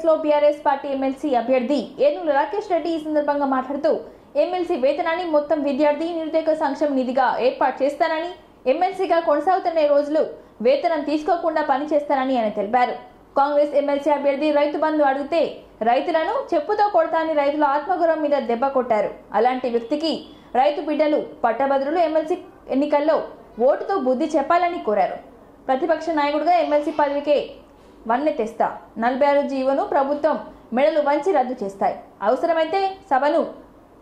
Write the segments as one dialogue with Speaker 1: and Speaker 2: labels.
Speaker 1: లో BRS party MLC అభ్యర్థి ఏనుగుల రాకేష్ రెడ్డి ఈ సందర్భంగా మాట్లాడుతూ ఎమ్మెల్సీ వేతనాన్ని మొత్తం విద్యార్థి నిరుద్యోగ సంక్షేమ నిధిగా ఏర్పాటు చేస్తానని, ఎమ్మెల్సీగా కొనసాగుతున్న రోజులు వేతనం తీసుకోకుండా పనిచేస్తానని ఆయన తెలిపారు. కాంగ్రెస్ ఎమ్మెల్సీ అభ్యర్థి రైతు బంధు అడిగితే రైతులను చెప్పుతో కొడతానని రైతుల ఆత్మగౌరవం మీద దెబ్బ కొట్టారు. అలాంటి వ్యక్తికి రైతు బిడ్డలు పట్టభద్రులు ఎమ్మెల్సీ ఎన్నికల్లో ఓటుతో బుద్ధి చెప్పాలని కోరారు. ప్రతిపక్ష నాయకుడిగా ఎమ్మెల్సీ పదవికే వన్నె తెస్తా, 46 జీవోను ప్రభుత్వం మెడలు వంచి రద్దు చేస్తాయి, అవసరమైతే సభను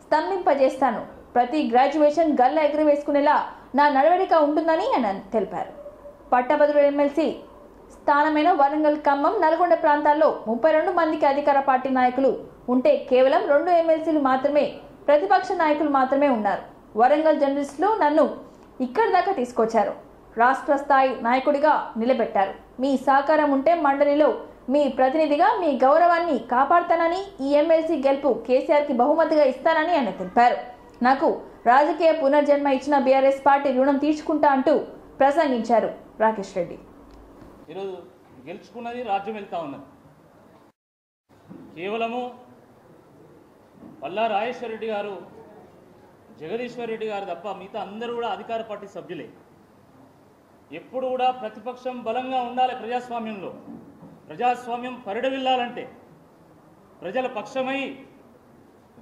Speaker 1: స్తంభింపజేస్తాను, ప్రతి గ్రాడ్యుయేషన్ గల్ల ఎగురవేసుకునేలా నా నడవడిక ఉంటుందని ఆయన తెలిపారు. పట్టభద్రుల ఎమ్మెల్సీ స్థానమైన వరంగల్, ఖమ్మం, నల్గొండ ప్రాంతాల్లో 32 మందికి అధికార పార్టీ నాయకులు ఉంటే కేవలం 2 ఎమ్మెల్సీలు మాత్రమే ప్రతిపక్ష నాయకులు మాత్రమే ఉన్నారు. వరంగల్ జర్నలిస్టులు నన్ను ఇక్కడి దాకా తీసుకొచ్చారు, రాష్ట్ర స్థాయి నాయకుడిగా నిలబెట్టారు. మీ సహకారం ఉంటే మండలిలో మీ ప్రతినిధిగా మీ గౌరవాన్ని కాపాడుతానని, ఈ ఎమ్మెల్సీ గెలుపు కేసీఆర్కి బహుమతిగా ఇస్తానని ఆయన తెలిపారు. నాకు రాజకీయ పునర్జన్మ ఇచ్చిన బీఆర్ఎస్ పార్టీ రుణం తీర్చుకుంటా అంటూ ప్రసంగించారు రాకేష్ రెడ్డి.
Speaker 2: ఈరోజు గెలుచుకున్నది రాజ్యం వెళ్తా ఉన్నది. కేవలము పల్లా రాజేశ్వర రెడ్డి గారు, జగదీశ్వర్ రెడ్డి గారు తప్ప మిగతా అందరూ కూడా అధికార పార్టీ సభ్యులే. ఎప్పుడు కూడా ప్రతిపక్షం బలంగా ఉండాలి. ప్రజాస్వామ్యంలో ప్రజాస్వామ్యం పరిడవిల్లాలంటే ప్రజల పక్షమై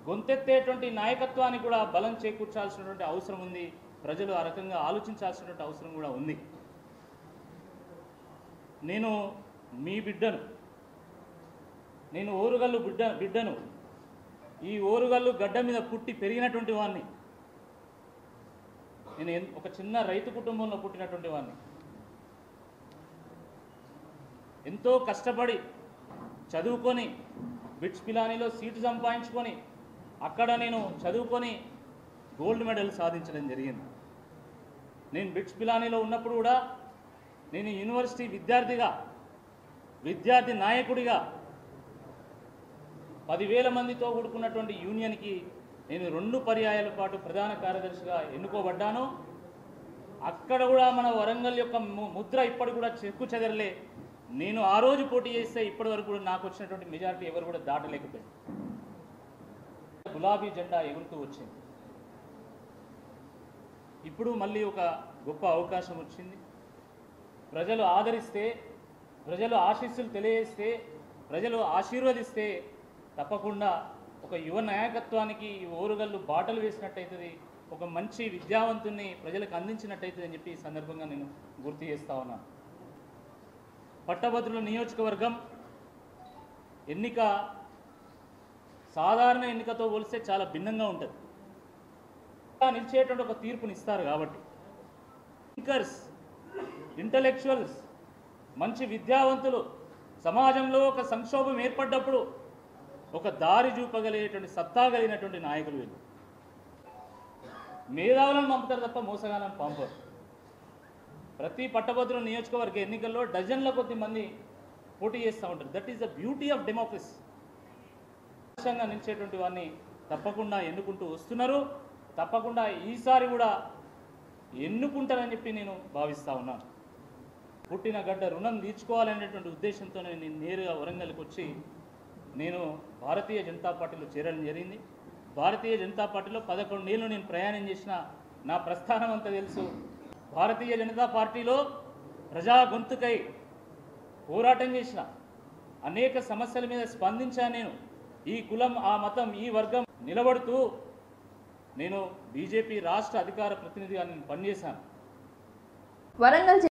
Speaker 2: గొంతెత్తేటువంటి నాయకత్వానికి కూడా బలం చేకూర్చాల్సినటువంటి అవసరం ఉంది. ప్రజలు ఆ రకంగా ఆలోచించాల్సినటువంటి అవసరం కూడా ఉంది. నేను మీ బిడ్డను, నేను ఓరుగల్లు బిడ్డను, ఈ ఓరుగల్లు గడ్డ మీద పుట్టి పెరిగినటువంటి వాడిని. నేను ఒక చిన్న రైతు కుటుంబంలో పుట్టినటువంటి వాడిని. ఎంతో కష్టపడి చదువుకొని బిట్స్ పిలానీలో సీటు సంపాదించుకొని అక్కడ నేను చదువుకొని గోల్డ్ మెడల్ సాధించడం జరిగింది. నేను బిట్స్ పిలానీలో ఉన్నప్పుడు కూడా నేను యూనివర్సిటీ విద్యార్థిగా, విద్యార్థి నాయకుడిగా 10,000 మందితో కూడుకున్నటువంటి యూనియన్కి నేను 2 పర్యాయాల పాటు ప్రధాన కార్యదర్శిగా ఎన్నుకోబడ్డాను. అక్కడ కూడా మన వరంగల్ యొక్క ముద్ర ఇప్పటికి కూడా చెక్కు చెదరలే. నేను ఆ రోజు పోటీ చేస్తే ఇప్పటి వరకు కూడా నాకు వచ్చినటువంటి మెజారిటీ ఎవరు కూడా దాటలేకపోయింది. గులాబీ జెండా ఎగురుతూ వచ్చింది. ఇప్పుడు మళ్ళీ ఒక గొప్ప అవకాశం వచ్చింది. ప్రజలు ఆదరిస్తే, ప్రజలు ఆశీస్సులు తెలియజేస్తే, ప్రజలు ఆశీర్వదిస్తే తప్పకుండా ఒక యువ నాయకత్వానికి ఈ ఓరుగల్లు బాటలు వేసినట్టయితుంది, ఒక మంచి విద్యావంతుని ప్రజలకు అందించినట్టయితుంది అని చెప్పి ఈ సందర్భంగా నేను గుర్తు చేస్తా ఉన్నాను. పట్టభద్రుల నియోజకవర్గం ఎన్నిక సాధారణ ఎన్నికతో పోలిస్తే చాలా భిన్నంగా ఉంటుంది. నిలిచేటువంటి ఒక తీర్పుని ఇస్తారు కాబట్టి థింకర్స్, ఇంటలెక్చువల్స్, మంచి విద్యావంతులు, సమాజంలో ఒక సంక్షోభం ఏర్పడ్డప్పుడు ఒక దారి చూపగలిగేటువంటి సత్తా కలిగినటువంటి నాయకులు వీళ్ళు. మేధావులను పంపుతారు తప్ప మోసగాలను పంపరు. ప్రతి పట్టభద్రుల నియోజకవర్గ ఎన్నికల్లో డజన్ల కొద్ది మంది పోటీ చేస్తూ ఉంటారు. That is the beauty of democracy. ఆదర్శంగా నిలిచేటువంటి వారిని తప్పకుండా ఎన్నుకుంటూ వస్తున్నారు. తప్పకుండా ఈసారి కూడా ఎన్నుకుంటారని చెప్పి నేను భావిస్తూ ఉన్నాను. పుట్టిన గడ్డ రుణం తీర్చుకోవాలనేటువంటి ఉద్దేశంతో నేను నేరుగా వరంగల్కి వచ్చి నేను భారతీయ జనతా పార్టీలో చేరడం జరిగింది. భారతీయ జనతా పార్టీలో 11 ఏళ్ళు నేను ప్రయాణం చేసిన, నా ప్రస్థానం అంతా తెలుసు. భారతీయ జనతా పార్టీలో ప్రజా గొంతుకై పోరాటం చేసిన, అనేక సమస్యల మీద స్పందించాను. నేను ఈ కులం, ఆ మతం, ఈ వర్గం నిలబడుతూ నేను బీజేపీ రాష్ట్ర అధికార ప్రతినిధిగా నేను పనిచేశాను.
Speaker 1: వరంగల్